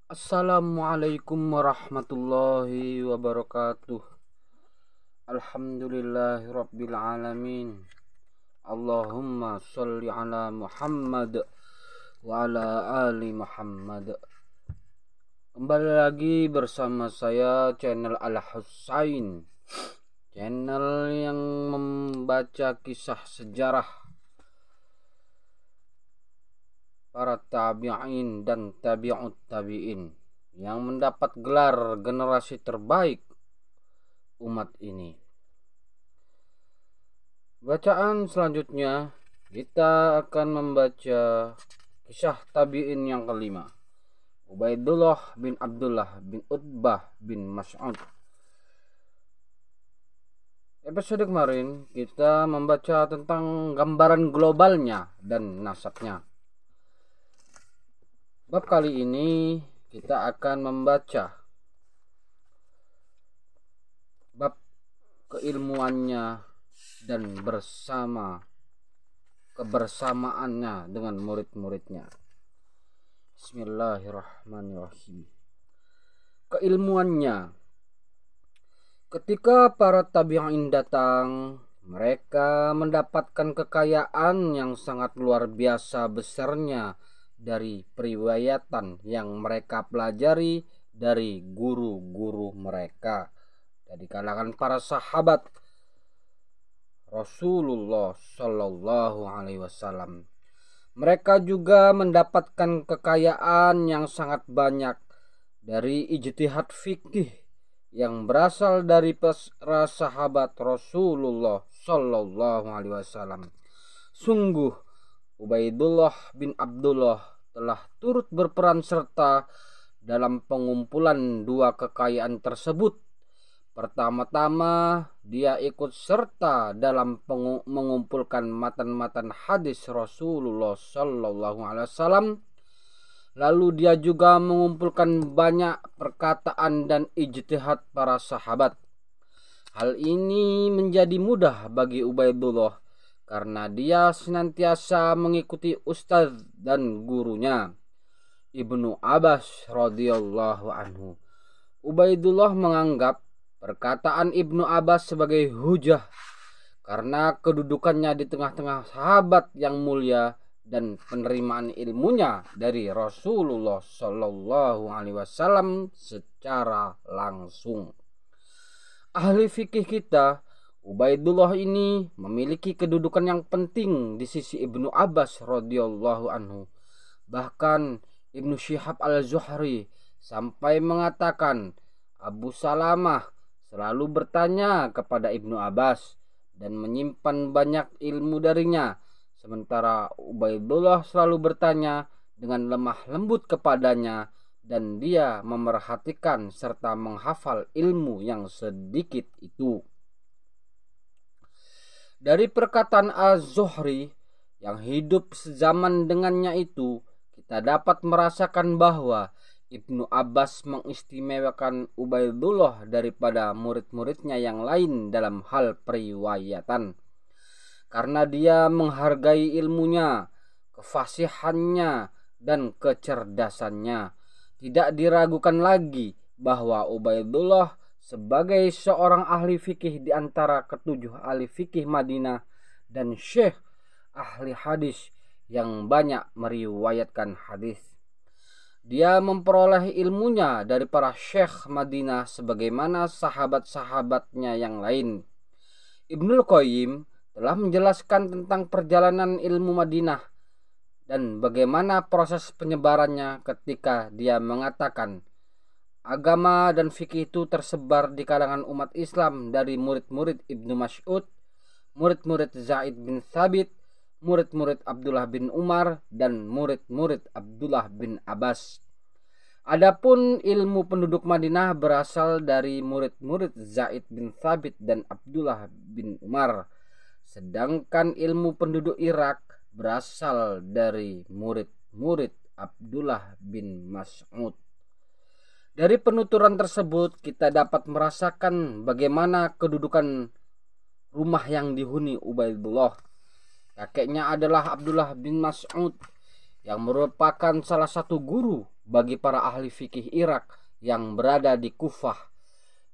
Assalamualaikum warahmatullahi wabarakatuh. Alhamdulillahirabbil alamin. Allahumma sholli ala Muhammad wa ala ali Muhammad. Kembali lagi bersama saya channel Al Husain, channel yang membaca kisah sejarah para tabi'in dan tabi'ut tabi'in yang mendapat gelar generasi terbaik umat ini. Bacaan selanjutnya kita akan membaca kisah tabi'in yang kelima, Ubaidullah bin Abdullah bin Utbah bin Mas'ud. Episode kemarin kita membaca tentang gambaran globalnya dan nasabnya. Bab kali ini kita akan membaca bab keilmuannya dan kebersamaannya dengan murid-muridnya. Bismillahirrahmanirrahim. Keilmuannya. Ketika para tabi'in datang, mereka mendapatkan kekayaan yang sangat luar biasa besarnya dari periwayatan yang mereka pelajari dari guru-guru mereka dari kalangan para sahabat Rasulullah Shallallahu Alaihi Wasallam. Mereka juga mendapatkan kekayaan yang sangat banyak dari ijtihad fikih yang berasal dari para sahabat Rasulullah Shallallahu Alaihi Wasallam. Sungguh Ubaidullah bin Abdullah telah turut berperan serta dalam pengumpulan dua kekayaan tersebut. Pertama-tama dia ikut serta dalam mengumpulkan matan-matan hadis Rasulullah Sallallahu Alaihi Wasallam. Lalu dia juga mengumpulkan banyak perkataan dan ijtihad para sahabat. Hal ini menjadi mudah bagi Ubaidullah karena dia senantiasa mengikuti ustadz dan gurunya Ibnu Abbas radhiyallahu anhu. Ubaidullah menganggap perkataan Ibnu Abbas sebagai hujah karena kedudukannya di tengah-tengah sahabat yang mulia dan penerimaan ilmunya dari Rasulullah Shallallahu Alaihi Wasallam secara langsung. Ahli fikih kita Ubaidullah ini memiliki kedudukan yang penting di sisi Ibnu Abbas radhiyallahu anhu. Bahkan Ibnu Syihab al-Zuhri sampai mengatakan Abu Salamah selalu bertanya kepada Ibnu Abbas dan menyimpan banyak ilmu darinya, sementara Ubaidullah selalu bertanya dengan lemah lembut kepadanya dan dia memerhatikan serta menghafal ilmu yang sedikit itu. Dari perkataan Az-Zuhri yang hidup sezaman dengannya itu, kita dapat merasakan bahwa Ibnu Abbas mengistimewakan Ubaidullah daripada murid-muridnya yang lain dalam hal periwayatan. Karena dia menghargai ilmunya, kefasihannya, dan kecerdasannya. Tidak diragukan lagi bahwa Ubaidullah sebagai seorang ahli fikih di antara ketujuh ahli fikih Madinah dan syekh ahli hadis yang banyak meriwayatkan hadis. Dia memperoleh ilmunya dari para syekh Madinah sebagaimana sahabat-sahabatnya yang lain. Ibnul Qayyim telah menjelaskan tentang perjalanan ilmu Madinah dan bagaimana proses penyebarannya ketika dia mengatakan agama dan fikih itu tersebar di kalangan umat Islam dari murid-murid Ibnu Mas'ud, murid-murid Zaid bin Thabit, murid-murid Abdullah bin Umar, dan murid-murid Abdullah bin Abbas. Adapun ilmu penduduk Madinah berasal dari murid-murid Zaid bin Thabit dan Abdullah bin Umar. Sedangkan ilmu penduduk Irak berasal dari murid-murid Abdullah bin Mas'ud. Dari penuturan tersebut kita dapat merasakan bagaimana kedudukan rumah yang dihuni Ubaidullah. Kakeknya adalah Abdullah bin Mas'ud yang merupakan salah satu guru bagi para ahli fikih Irak yang berada di Kufah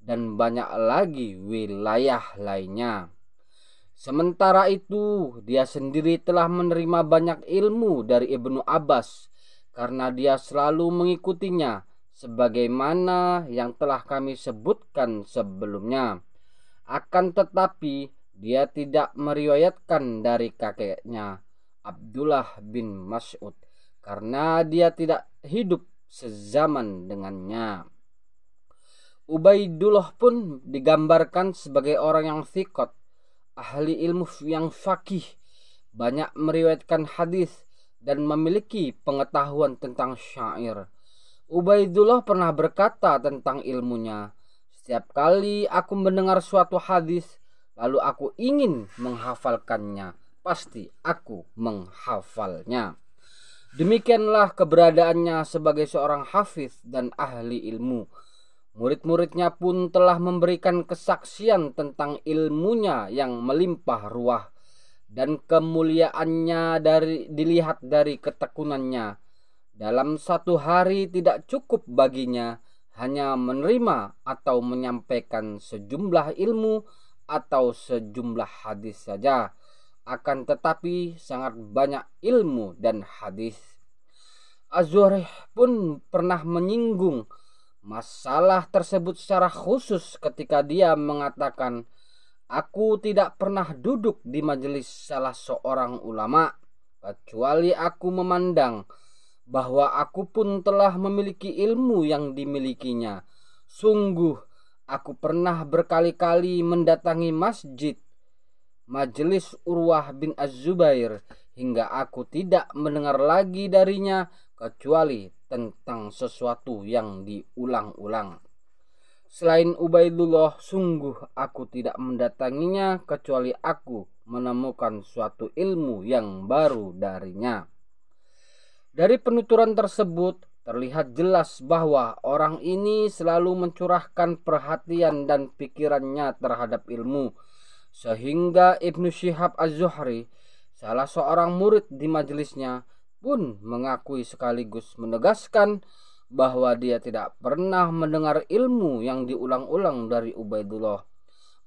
dan banyak lagi wilayah lainnya. Sementara itu, dia sendiri telah menerima banyak ilmu dari Ibnu Abbas karena dia selalu mengikutinya sebagaimana yang telah kami sebutkan sebelumnya. Akan tetapi, dia tidak meriwayatkan dari kakeknya Abdullah bin Mas'ud karena dia tidak hidup sezaman dengannya. Ubaidullah pun digambarkan sebagai orang yang thiqat, ahli ilmu yang faqih, banyak meriwayatkan hadis dan memiliki pengetahuan tentang syair. Ubaidullah pernah berkata tentang ilmunya, "Setiap kali aku mendengar suatu hadis, lalu aku ingin menghafalkannya, pasti aku menghafalnya." Demikianlah keberadaannya sebagai seorang hafiz dan ahli ilmu. Murid-muridnya pun telah memberikan kesaksian tentang ilmunya yang melimpah ruah dan kemuliaannya dilihat dari ketekunannya. Dalam satu hari tidak cukup baginya hanya menerima atau menyampaikan sejumlah ilmu atau sejumlah hadis saja, akan tetapi sangat banyak ilmu dan hadis. Az-Zuhri pun pernah menyinggung masalah tersebut secara khusus ketika dia mengatakan, "Aku tidak pernah duduk di majelis salah seorang ulama kecuali aku memandang bahwa aku pun telah memiliki ilmu yang dimilikinya. Sungguh aku pernah berkali-kali mendatangi majelis Urwah bin Az-Zubair hingga aku tidak mendengar lagi darinya kecuali tentang sesuatu yang diulang-ulang. Selain Ubaidullah, sungguh aku tidak mendatanginya kecuali aku menemukan suatu ilmu yang baru darinya." Dari penuturan tersebut terlihat jelas bahwa orang ini selalu mencurahkan perhatian dan pikirannya terhadap ilmu, sehingga Ibnu Syihab Az-Zuhri, salah seorang murid di majelisnya, pun mengakui sekaligus menegaskan bahwa dia tidak pernah mendengar ilmu yang diulang-ulang dari Ubaidullah.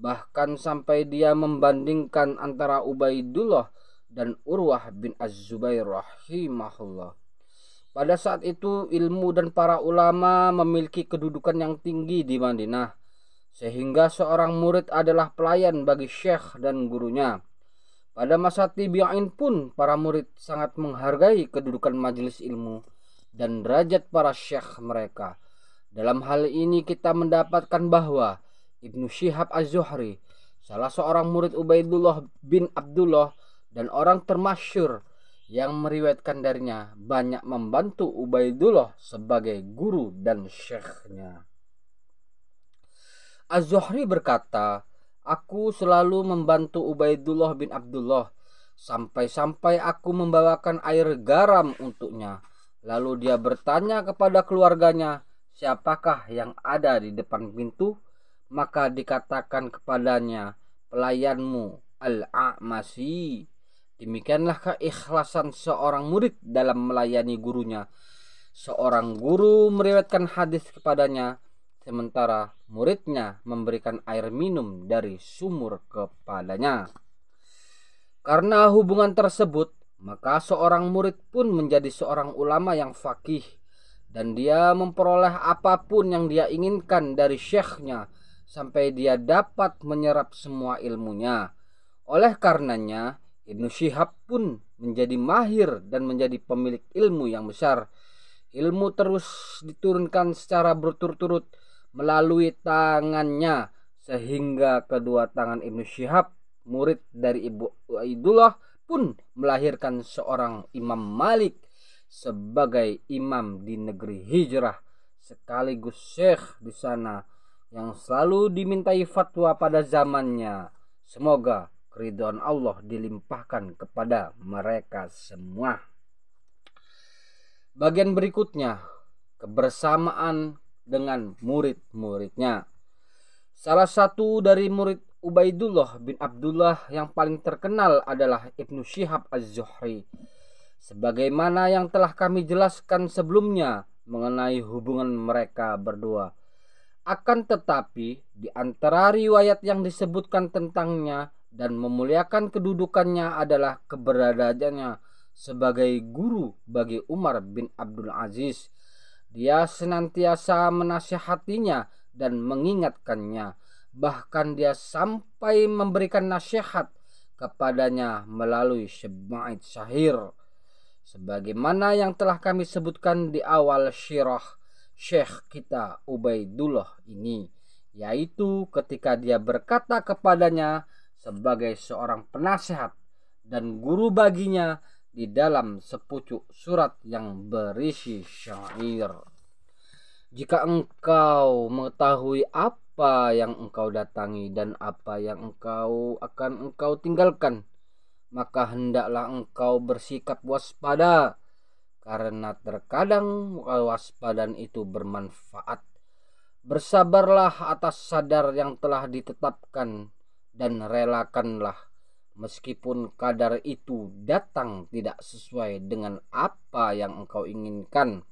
Bahkan sampai dia membandingkan antara Ubaidullah dan Urwah bin Az-Zubair rahimahullah. Pada saat itu ilmu dan para ulama memiliki kedudukan yang tinggi di Madinah, sehingga seorang murid adalah pelayan bagi syekh dan gurunya. Pada masa tabi'in pun para murid sangat menghargai kedudukan majelis ilmu dan derajat para syekh mereka. Dalam hal ini kita mendapatkan bahwa Ibnu Syihab Az-Zuhri, salah seorang murid Ubaidullah bin Abdullah dan orang termasyhur yang meriwayatkan darinya, banyak membantu Ubaidullah sebagai guru dan syekhnya. Az-Zuhri berkata, "Aku selalu membantu Ubaidullah bin Abdullah sampai-sampai aku membawakan air garam untuknya. Lalu dia bertanya kepada keluarganya, siapakah yang ada di depan pintu? Maka dikatakan kepadanya, pelayanmu Al-A'masi." Demikianlah keikhlasan seorang murid dalam melayani gurunya. Seorang guru meriwayatkan hadis kepadanya, sementara muridnya memberikan air minum dari sumur kepadanya. Karena hubungan tersebut, maka seorang murid pun menjadi seorang ulama yang faqih, dan dia memperoleh apapun yang dia inginkan dari syekhnya sampai dia dapat menyerap semua ilmunya. Oleh karenanya, Ibnu Syihab pun menjadi mahir dan menjadi pemilik ilmu yang besar. Ilmu terus diturunkan secara berturut-turut melalui tangannya, sehingga kedua tangan Ibnu Syihab, murid dari Ibu Ubaidullah, pun melahirkan seorang Imam Malik sebagai imam di negeri hijrah, sekaligus syekh di sana yang selalu dimintai fatwa pada zamannya. Semoga keridhaan Allah dilimpahkan kepada mereka semua. Bagian berikutnya, kebersamaan dengan murid-muridnya. Salah satu dari murid Ubaidullah bin Abdullah yang paling terkenal adalah Ibnu Syihab Az-Zuhri. Sebagaimana yang telah kami jelaskan sebelumnya, mengenai hubungan mereka berdua. Akan tetapi, di antara riwayat yang disebutkan tentangnya dan memuliakan kedudukannya adalah keberadaannya sebagai guru bagi Umar bin Abdul Aziz. Dia senantiasa menasihatinya dan mengingatkannya. Bahkan dia sampai memberikan nasihat kepadanya melalui syabait syair. Sebagaimana yang telah kami sebutkan di awal syirah Syekh kita Ubaidullah ini, yaitu ketika dia berkata kepadanya sebagai seorang penasihat dan guru baginya di dalam sepucuk surat yang berisi syair. Jika engkau mengetahui apa yang engkau datangi dan apa yang engkau tinggalkan, maka hendaklah engkau bersikap waspada, karena terkadang kewaspadaan itu bermanfaat. Bersabarlah atas sadar yang telah ditetapkan dan relakanlah meskipun kadar itu datang tidak sesuai dengan apa yang engkau inginkan.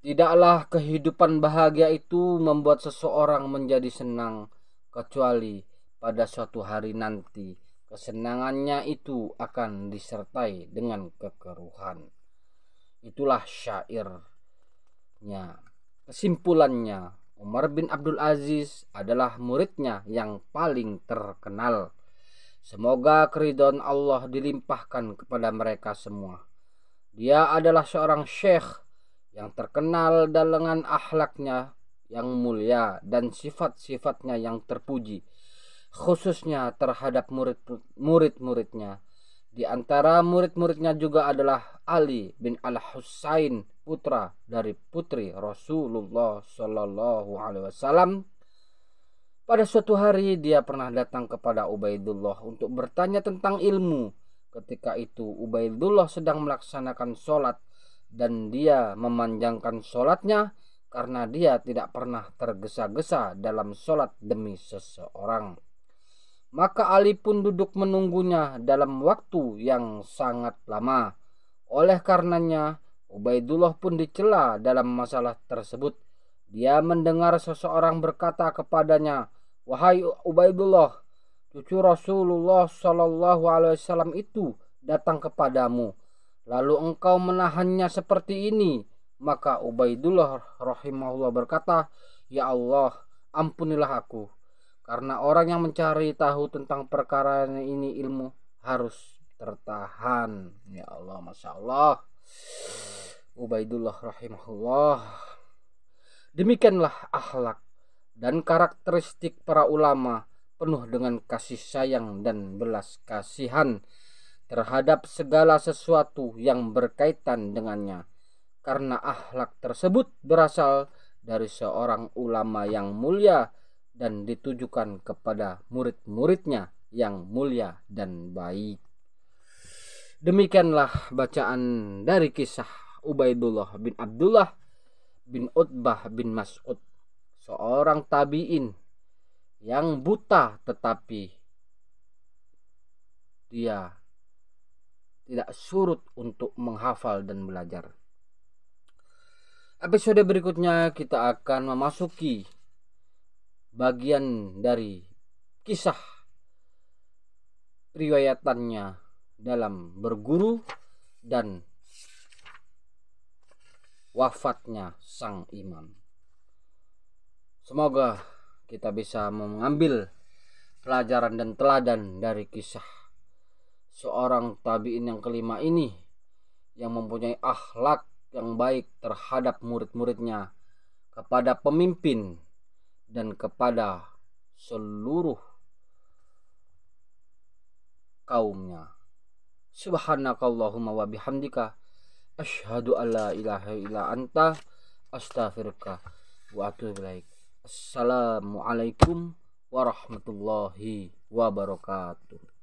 Tidaklah kehidupan bahagia itu membuat seseorang menjadi senang, kecuali pada suatu hari nanti kesenangannya itu akan disertai dengan kekeruhan. Itulah syairnya. Kesimpulannya, Umar bin Abdul Aziz adalah muridnya yang paling terkenal. Semoga keridhaan Allah dilimpahkan kepada mereka semua. Dia adalah seorang syekh yang terkenal dengan akhlaknya yang mulia dan sifat-sifatnya yang terpuji, khususnya terhadap murid-muridnya. Di antara murid-muridnya juga adalah Ali bin Al-Husain, putra dari putri Rasulullah Shallallahu Alaihi Wasallam. Pada suatu hari dia pernah datang kepada Ubaidullah untuk bertanya tentang ilmu. Ketika itu Ubaidullah sedang melaksanakan sholat dan dia memanjangkan sholatnya karena dia tidak pernah tergesa-gesa dalam sholat demi seseorang. Maka Ali pun duduk menunggunya dalam waktu yang sangat lama. Oleh karenanya Ubaidullah pun dicela dalam masalah tersebut. Dia mendengar seseorang berkata kepadanya, "Wahai Ubaidullah, cucu Rasulullah Shallallahu Alaihi Wasallam itu datang kepadamu, lalu engkau menahannya seperti ini." Maka Ubaidullah rahimahullah berkata, "Ya Allah, ampunilah aku, karena orang yang mencari tahu tentang perkara ini ilmu harus tertahan." Ya Allah, Masya Allah. Ubaidullah rahimahullah. Demikianlah akhlak dan karakteristik para ulama, penuh dengan kasih sayang dan belas kasihan terhadap segala sesuatu yang berkaitan dengannya. Karena akhlak tersebut berasal dari seorang ulama yang mulia dan ditujukan kepada murid-muridnya yang mulia dan baik. Demikianlah bacaan dari kisah Ubaidullah bin Abdullah bin Utbah bin Mas'ud, seorang tabi'in yang buta tetapi dia tidak surut untuk menghafal dan belajar. Episode berikutnya kita akan memasuki bagian dari kisah riwayatannya dalam berguru dan wafatnya sang imam. Semoga kita bisa mengambil pelajaran dan teladan dari kisah seorang tabi'in yang kelima ini, yang mempunyai akhlak yang baik terhadap murid-muridnya, kepada pemimpin, dan kepada seluruh kaumnya. Subhanakallahumma wa bihamdika asyhadu an la ilaha illa anta astaghfiruka wa atubu ilaik. Assalamualaikum warahmatullahi wabarakatuh.